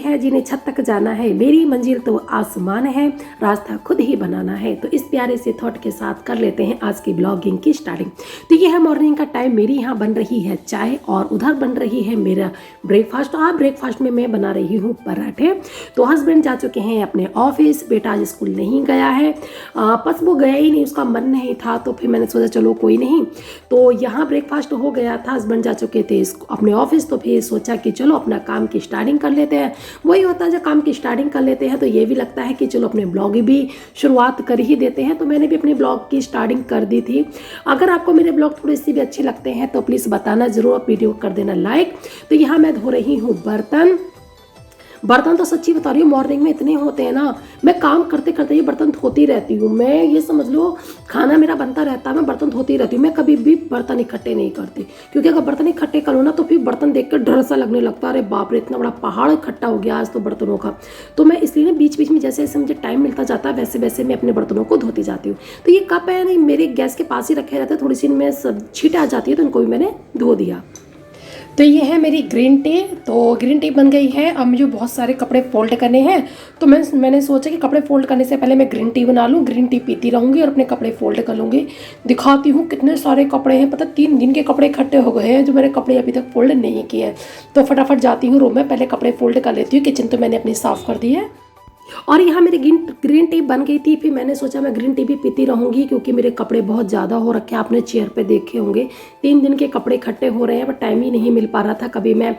है जिन्हें छत तक जाना है, मेरी मंजिल तो आसमान है, रास्ता खुद ही बनाना है। तो इस प्यारे से थॉट के साथ कर लेते हैं आज की ब्लॉगिंग की स्टार्टिंग। तो ये है मॉर्निंग का टाइम, मेरी यहाँ बन रही है चाय और उधर बन रही है मेरा ब्रेकफास्ट। और ब्रेकफास्ट में मैं बना रही हूँ पराठे। तो हस्बैंड जा चुके हैं अपने ऑफिस, बेटा आज स्कूल नहीं गया है, बस वो गया ही नहीं, उसका मन नहीं था। तो फिर मैंने सोचा चलो कोई नहीं, तो यहाँ ब्रेकफास्ट हो गया था, हस्बैंड जा चुके थे अपने ऑफिस। तो फिर सोचा कि चलो अपना काम की स्टार्टिंग कर लेते हैं। वही होता है जब काम की स्टार्टिंग कर लेते हैं तो ये भी लगता है कि चलो अपने ब्लॉग की भी शुरुआत कर ही देते हैं। तो मैंने भी अपने ब्लॉग की स्टार्टिंग कर दी थी। अगर आपको मेरे ब्लॉग थोड़े से भी अच्छे लगते हैं तो प्लीज़ बताना ज़रूर, वीडियो कर देना लाइक। तो यहाँ मैं धो रही हूँ बर्तन तो सच्ची बता रही हूँ मॉर्निंग में इतने होते हैं ना, मैं काम करते करते ये बर्तन धोती रहती हूँ। मैं ये समझ लो खाना मेरा बनता रहता है, मैं बर्तन धोती रहती हूँ। मैं कभी भी बर्तन इकट्ठे नहीं करती, क्योंकि अगर बर्तन इकट्ठे करूँ ना तो फिर बर्तन देख कर डर सा लगने लगता है। अरे बाप रे, इतना बड़ा पहाड़ इकट्ठा हो गया आज तो बर्तनों का। तो मैं इसलिए ना बीच बीच में जैसे जैसे मुझे टाइम मिलता जाता है वैसे वैसे मैं अपने बर्तनों को धोती जाती हूँ। तो ये कप है नहीं, मेरे गैस के पास ही रखे रहते हैं, थोड़ी सी इनमें सब छींट आ जाती है तो इनको भी मैंने धो दिया। तो ये है मेरी ग्रीन टी। तो ग्रीन टी बन गई है। अब मुझे बहुत सारे कपड़े फोल्ड करने हैं, तो मैंने सोचा कि कपड़े फोल्ड करने से पहले मैं ग्रीन टी बना लूँ, ग्रीन टी पीती रहूँगी और अपने कपड़े फोल्ड कर लूँगी। दिखाती हूँ कितने सारे कपड़े हैं, पता 3 दिन के कपड़े इकट्ठे हो गए हैं जो मैंने कपड़े अभी तक फोल्ड नहीं किए हैं। तो फटाफट जाती हूँ रूम में, पहले कपड़े फोल्ड कर लेती हूँ। किचन तो मैंने अपनी साफ़ कर दी है। और यहाँ मेरी ग्रीन टी बन गई थी। फिर मैंने सोचा मैं ग्रीन टी भी पीती रहूँगी, क्योंकि मेरे कपड़े बहुत ज़्यादा हो रखे हैं, आपने चेयर पे देखे होंगे। 3 दिन के कपड़े इकट्ठे हो रहे हैं, बट टाइम ही नहीं मिल पा रहा था। कभी मैं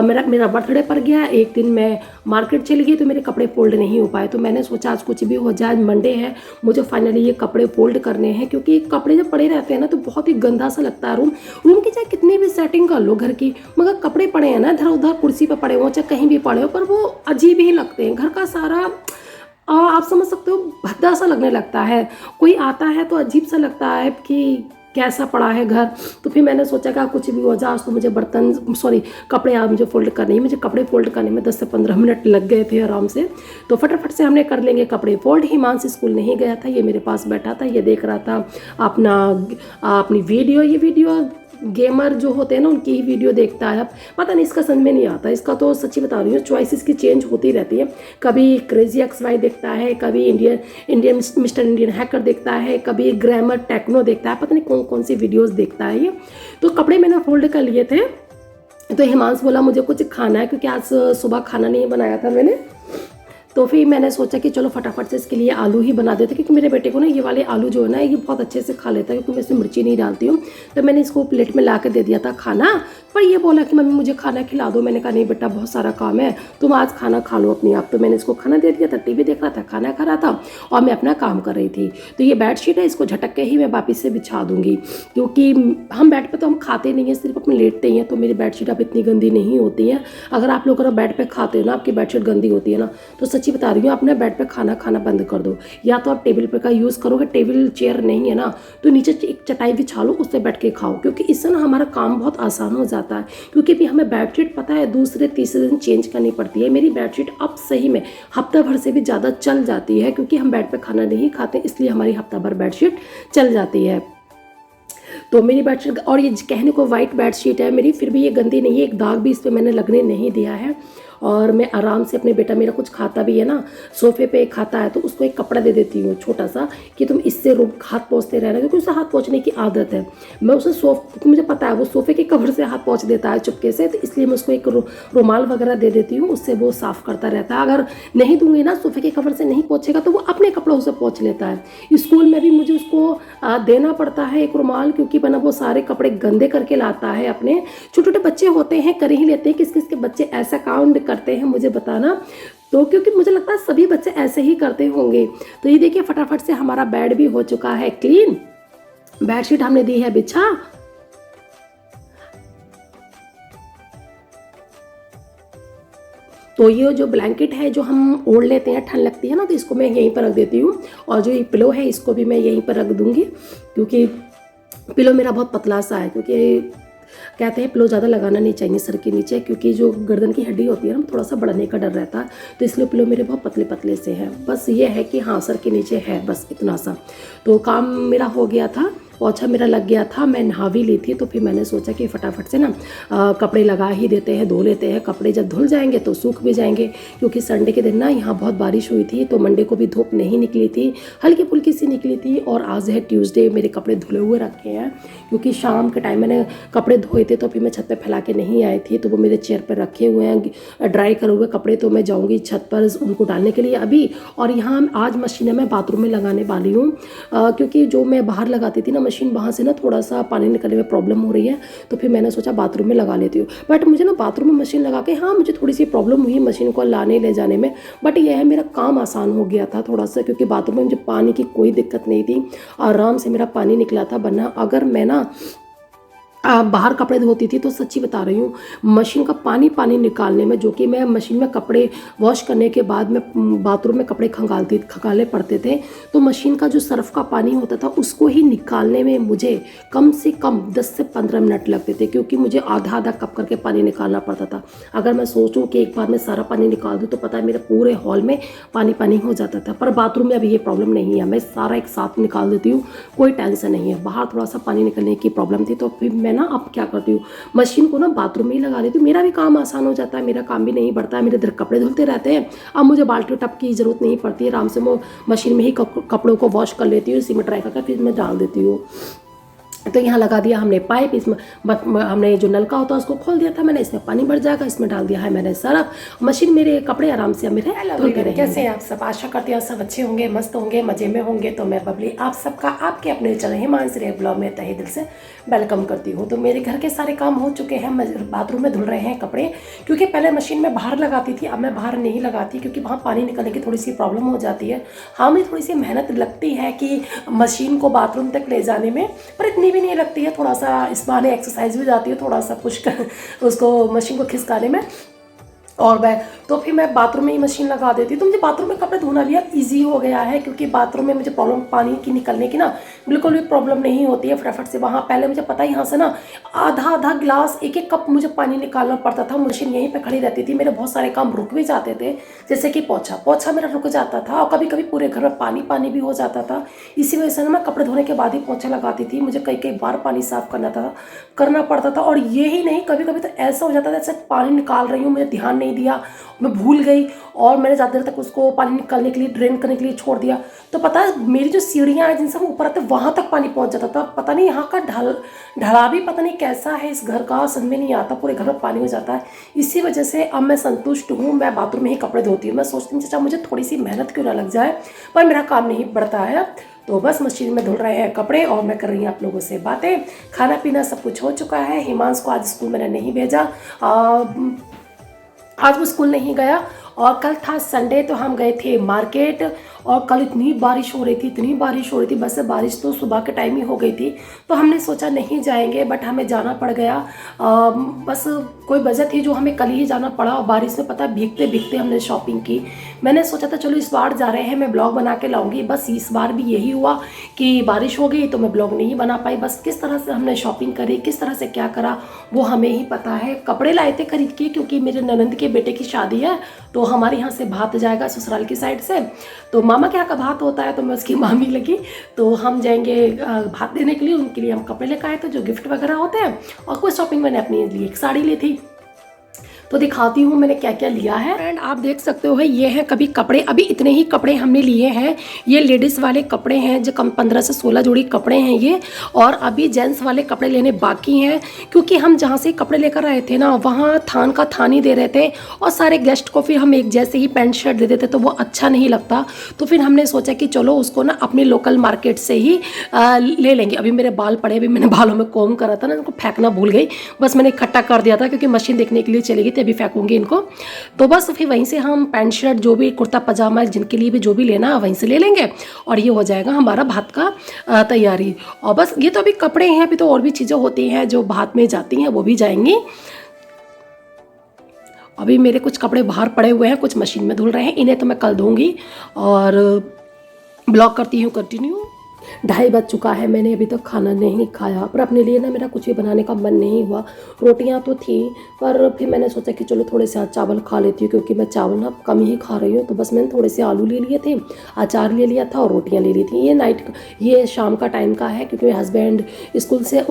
मेरा बर्थडे पर गया, एक दिन मैं मार्केट चली गई तो मेरे कपड़े फोल्ड नहीं हो पाए। तो मैंने सोचा आज कुछ भी हो जाए, मंडे है, मुझे फाइनली ये कपड़े फोल्ड करने हैं। क्योंकि कपड़े जब पड़े रहते हैं ना तो बहुत ही गंदा सा लगता है। रूम की चाहे कितनी भी सेटिंग कर लो घर की, मगर कपड़े पड़े हैं ना इधर उधर, कुर्सी पर पड़े हो चाहे कहीं भी पड़े हो, पर वो अजीब ही लगते हैं। घर का सारा आप समझ सकते हो भद्दा सा लगने लगता है। कोई आता है तो अजीब सा लगता है कि कैसा पड़ा है घर। तो फिर मैंने सोचा कि कुछ भी हो जाए, आज तो मुझे कपड़े आज मुझे फोल्ड करने ही, मुझे कपड़े फोल्ड करने में 10 से 15 मिनट लग गए थे आराम से। तो फटाफट से हमने कर लेंगे कपड़े फोल्ड। हिमांशु स्कूल नहीं गया था, ये मेरे पास बैठा था, ये देख रहा था अपनी वीडियो। ये वीडियो गेमर जो होते हैं ना उनकी ही वीडियो देखता है। अब पता नहीं इसका समझ में नहीं आता, इसका तो सच्ची बता रही हूँ चॉइस इसकी चेंज होती रहती है। कभी क्रेजी XY देखता है, कभी इंडियन मिस्टर इंडियन हैकर देखता है, कभी ग्रामर टेक्नो देखता है, पता नहीं कौन कौन सी वीडियोस देखता है ये। तो कपड़े मैंने फोल्ड कर लिए थे। तो हिमांशु बोला मुझे कुछ खाना है, क्योंकि आज सुबह खाना नहीं बनाया था मैंने। तो फिर मैंने सोचा कि चलो फटाफट से इसके लिए आलू ही बना देते, क्योंकि मेरे बेटे को ना ये वाले आलू जो है ना ये बहुत अच्छे से खा लेता है, क्योंकि मैं इसमें मिर्ची नहीं डालती हूँ। तो मैंने इसको प्लेट में ला के दे दिया था खाना, पर ये बोला कि मम्मी मुझे खाना खिला दो। मैंने कहा नहीं बेटा बहुत सारा काम है, तुम आज खाना खा लो अपने आप। तो मैंने इसको खाना दे दिया था, टीवी देख रहा था, खाना खा रहा था और मैं अपना काम कर रही थी। तो ये बेडशीट है, इसको झटक के ही मैं वापस से बिछा दूंगी, क्योंकि हम बेड पर तो हम खाते नहीं हैं, सिर्फ अपने लेटते ही हैं। तो मेरी बेडशीट अब इतनी गंदी नहीं होती है। अगर आप लोग अगर बेड पर खाते हो ना, आपकी बेडशीट गंदी होती है ना, तो सच्ची बता रही हूँ अपने बेड पे खाना बंद कर दो। या तो आप टेबल पे का यूज़ करोगे, टेबल चेयर नहीं है ना तो नीचे एक चटाई बिछा लो, उस पर बैठ के खाओ, क्योंकि इससे ना हमारा काम बहुत आसान हो जाता है। क्योंकि भी हमें बेडशीट पता है दूसरे तीसरे दिन चेंज करनी पड़ती है। मेरी बेडशीट अब सही में हफ्ता भर से भी ज़्यादा चल जाती है, क्योंकि हम बेड पर खाना नहीं खाते, इसलिए हमारी हफ्ता भर बेडशीट चल जाती है। तो मेरी बेडशीट, और ये कहने को वाइट बेडशीट है मेरी, फिर भी ये गंदी नहीं है, एक दाग भी इस पर मैंने लगने नहीं दिया है। और मैं आराम से अपने बेटा मेरा कुछ खाता भी है ना, सोफे पे खाता है, तो उसको एक कपड़ा दे देती हूँ छोटा सा कि तुम इससे हाथ पोंछते रहना, क्योंकि उसे हाथ पोंछने की आदत है। मैं उसे मुझे पता है वो सोफे के कवर से हाथ पोंछ देता है चुपके से, तो इसलिए मैं उसको एक रुमाल वगैरह दे देती हूँ, उससे वो साफ़ करता रहता है। अगर नहीं दूंगी ना, सोफे के कवर से नहीं पोंछेगा तो वो अपने कपड़ों से पोंछ लेता है। स्कूल में भी मुझे उसको देना पड़ता है एक रुमाल, क्योंकि बना वो सारे कपड़े गंदे करके लाता है अपने। छोटे छोटे बच्चे होते हैं, कर ही लेते हैं। किस किस के बच्चे ऐसा काउंट करते हैं मुझे बताना, तो क्योंकि मुझे लगता है सभी बच्चे ऐसे ही करते होंगे। तो ये देखिए फटाफट से हमारा बेड भी हो चुका है क्लीन, बेडशीट हमने दी है बिछा। तो ये जो ब्लैंकेट है जो हम ओढ़ लेते हैं, ठंड लगती है ना, तो इसको मैं यहीं पर रख देती हूँ। और जो ये पिलो है इसको भी मैं यहीं पर रख दूंगी, क्योंकि पिलो मेरा बहुत पतला सा है। क्योंकि कहते हैं पिलो ज़्यादा लगाना नहीं चाहिए सर के नीचे, क्योंकि जो गर्दन की हड्डी होती है ना थोड़ा सा बढ़ने का डर रहता है, तो इसलिए पिलो मेरे बहुत पतले पतले से हैं। बस ये है कि हाँ सर के नीचे है, बस इतना सा। तो काम मेरा हो गया था। पोछा मेरा लग गया था, मैं नहा भी ली थी, तो फिर मैंने सोचा कि फटाफट से ना कपड़े लगा ही देते हैं, धो लेते हैं। कपड़े जब धुल जाएंगे तो सूख भी जाएंगे, क्योंकि संडे के दिन ना यहाँ बहुत बारिश हुई थी, तो मंडे को भी धूप नहीं निकली थी, हल्की फुल्की सी निकली थी। और आज है ट्यूसडे, मेरे कपड़े धुले हुए रखे हैं, क्योंकि शाम के टाइम मैंने कपड़े धोए थे, तो फिर मैं छत पर फैला के नहीं आई थी, तो वो मेरे चेयर पर रखे हुए हैं ड्राई करे हुए कपड़े। तो मैं जाऊँगी छत पर उनको डालने के लिए अभी। और यहाँ आज मशीन मैं बाथरूम में लगाने वाली हूँ, क्योंकि जो मैं बाहर लगाती थी ना मशीन, वहाँ से ना थोड़ा सा पानी निकलने में प्रॉब्लम हो रही है, तो फिर मैंने सोचा बाथरूम में लगा लेती हूँ। बट मुझे ना बाथरूम में मशीन लगा के, हाँ मुझे थोड़ी सी प्रॉब्लम हुई मशीन को लाने ले जाने में, बट यह है मेरा काम आसान हो गया था थोड़ा सा, क्योंकि बाथरूम में मुझे पानी की कोई दिक्कत नहीं थी, आराम से मेरा पानी निकला था। वरना अगर मैं ना बाहर कपड़े धोती थी तो सच्ची बता रही हूँ, मशीन का पानी निकालने में, जो कि मैं मशीन में कपड़े वॉश करने के बाद मैं बाथरूम में कपड़े खंगालने पड़ते थे, तो मशीन का जो सर्फ का पानी होता था उसको ही निकालने में मुझे कम से कम 10 से 15 मिनट लगते थे, क्योंकि मुझे आधा आधा कप करके पानी निकालना पड़ता था। अगर मैं सोचूं कि एक बार में सारा पानी निकाल दूँ तो पता है मेरे पूरे हॉल में पानी हो जाता था। पर बाथरूम में अभी ये प्रॉब्लम नहीं है, मैं सारा एक साथ निकाल देती हूँ, कोई टेंशन नहीं है। बाहर थोड़ा सा पानी निकलने की प्रॉब्लम थी, तो फिर मैं ना अब क्या करती हूँ, मशीन को ना बाथरूम में ही लगा देती हूँ, मेरा भी काम आसान हो जाता है, मेरा काम भी नहीं बढ़ता है, मेरे इधर कपड़े धुलते रहते हैं। अब मुझे बाल्टी टप की ज़रूरत नहीं पड़ती है, आराम से मैं मशीन में ही कपड़ों को वॉश कर लेती हूँ, इसी में ड्राई करके फिर मैं डाल देती हूँ। तो यहाँ लगा दिया हमने पाइप, इसमें हमने जो नलका होता है उसको खोल दिया था मैंने, इसमें पानी भर जाएगा, इसमें डाल दिया है मैंने सरफ, मशीन मेरे कपड़े आराम से मेरे धुलते रहेंगे। कैसे हैं आप सब? आशा करती हूँ सब अच्छे होंगे, मस्त होंगे, मजे में होंगे। तो मैं बबली आप सबका आपके अपने चैनल हिमांशी ब्लॉग में तहे दिल से वेलकम करती हूँ। तो मेरे घर के सारे काम हो चुके हैं, बाथरूम में धुल रहे हैं कपड़े, क्योंकि पहले मशीन में बाहर लगाती थी, अब मैं बाहर नहीं लगाती, क्योंकि वहाँ पानी निकलने की थोड़ी सी प्रॉब्लम हो जाती है। हाँ मुझे थोड़ी सी मेहनत लगती है कि मशीन को बाथरूम तक ले जाने में, पर इतनी भी नहीं लगती है, थोड़ा सा इस बहाने एक्सरसाइज भी जाती है, थोड़ा सा पुश कर उसको मशीन को खिसकाने में। और मैं तो फिर मैं बाथरूम में ही मशीन लगा देती हूँ। तो मुझे बाथरूम में कपड़े धोना भी अब ईजी हो गया है, क्योंकि बाथरूम में मुझे प्रॉब्लम पानी की निकलने की ना बिल्कुल भी प्रॉब्लम नहीं होती है फटाफट से। वहाँ पहले मुझे पता है यहाँ से ना आधा गिलास एक कप मुझे पानी निकालना पड़ता था, मशीन यहीं पे खड़ी रहती थी, मेरे बहुत सारे काम रुक भी जाते थे, जैसे कि पोछा मेरा रुक जाता था, और कभी कभी पूरे घर में पानी भी हो जाता था। इसी वजह से ना मैं कपड़े धोने के बाद ही पोछा लगाती थी, मुझे कई बार पानी साफ करना पड़ता था। और ये ही नहीं, कभी कभी तो ऐसा हो जाता था जैसे पानी निकाल रही हूँ, मुझे ध्यान नहीं दिया, मैं भूल गई और मैंने ज़्यादा देर तक उसको पानी निकालने के लिए ड्रेन करने के लिए छोड़ दिया। तो पता है मेरी जो सीढ़ियाँ हैं जिनसे हम ऊपर आते वहाँ तक पानी पहुँच जाता था। पता नहीं यहाँ का ढला भी पता नहीं कैसा है इस घर का, समझ में नहीं आता, पूरे घर में पानी हो जाता है। इसी वजह से अब मैं संतुष्ट हूँ, मैं बाथरूम में ही कपड़े धोती हूँ। मैं सोचती हूँ चाचा मुझे थोड़ी सी मेहनत क्यों ना लग जाए, पर मेरा काम नहीं बढ़ता है। तो बस मशीन में धुल रहे हैं कपड़े और मैं कर रही हूँ आप लोगों से बातें। खाना पीना सब कुछ हो चुका है। हिमांश को आज स्कूल मैंने नहीं भेजा, आज वो स्कूल नहीं गया। और कल था संडे तो हम गए थे मार्केट, और कल इतनी बारिश हो रही थी, बस बारिश तो सुबह के टाइम ही हो गई थी, तो हमने सोचा नहीं जाएंगे, बट हमें जाना पड़ गया। बस कोई वजह थी जो हमें कल ही जाना पड़ा, और बारिश में पता भीगते भीगते हमने शॉपिंग की। मैंने सोचा था चलो इस बार जा रहे हैं मैं ब्लॉग बना के लाऊंगी, बस इस बार भी यही हुआ कि बारिश हो गई तो मैं ब्लॉग नहीं बना पाई। बस किस तरह से हमने शॉपिंग करी, किस तरह से क्या करा वो हमें ही पता है। कपड़े लाए थे खरीद के, क्योंकि मेरे ननंद के बेटे की शादी है, तो हमारे यहाँ से भात जाएगा ससुराल की साइड से, तो मामा के यहाँ का भात होता है, तो मैं उसकी मामी लगी, तो हम जाएंगे भात देने के लिए। उनके लिए हम कपड़े लेकर आए थे जो गिफ्ट वगैरह होते हैं, और कुछ शॉपिंग मैंने अपने लिए एक साड़ी ली थी, तो दिखाती हूँ मैंने क्या क्या लिया है। एंड आप देख सकते हो ये है कभी कपड़े, अभी इतने ही कपड़े हमने लिए हैं, ये लेडीज़ वाले कपड़े हैं जो कम 15 से 16 जोड़ी कपड़े हैं ये, और अभी जेंट्स वाले कपड़े लेने बाकी हैं, क्योंकि हम जहाँ से कपड़े लेकर आए थे ना वहाँ थान का थान ही दे रहे थे, और सारे गेस्ट को फिर हम एक जैसे ही पैंट शर्ट दे देते तो वो अच्छा नहीं लगता। तो फिर हमने सोचा कि चलो उसको ना अपने लोकल मार्केट से ही ले लेंगे। अभी मेरे बाल पड़े, अभी मैंने बालों में कोम करा था ना, उनको फेंकना भूल गई, बस मैंने इकट्ठा कर दिया था क्योंकि मशीन देखने के लिए चली गई, अभी फेंकूंगी इनको। तो बस फिर वहीं से हम पैंट शर्ट जो भी कुर्ता पजामा जिनके लिए भी जो भी लेना वहीं से ले लेंगे, और ये हो जाएगा हमारा भात का तैयारी। और बस ये तो अभी कपड़े हैं, अभी तो और भी चीज़ें होती हैं जो भात में जाती हैं वो भी जाएंगी। अभी मेरे कुछ कपड़े बाहर पड़े हुए हैं, कुछ मशीन में धुल रहे हैं, इन्हें तो मैं कल धोऊंगी। और ब्लॉग करती हूँ कंटिन्यू। 2:30 बज चुका है, मैंने अभी तक खाना नहीं खाया। पर अपने लिए ना मेरा कुछ भी बनाने का मन नहीं हुआ। रोटियां तो थी, पर फिर मैंने सोचा कि चलो थोड़े से आज चावल खा लेती हूँ, क्योंकि मैं चावल ना कम ही खा रही हूँ। तो बस मैंने थोड़े से आलू ले लिए थे, अचार ले लिया था और रोटियां ले ली थी। ये शाम का टाइम का है, क्योंकि हस्बैंड स्कूल से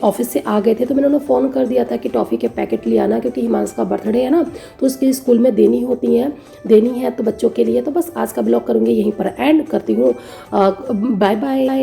ऑफिस से आ गए थे, तो मैंने उन्हें फ़ोन कर दिया था कि टॉफ़ी के पैकेट ले आना, क्योंकि हिमांश का बर्थडे है ना, तो उसके स्कूल में देनी है तो बच्चों के लिए। तो बस आज का ब्लॉग करूँगी यहीं पर एंड करती हूँ। Bye bye.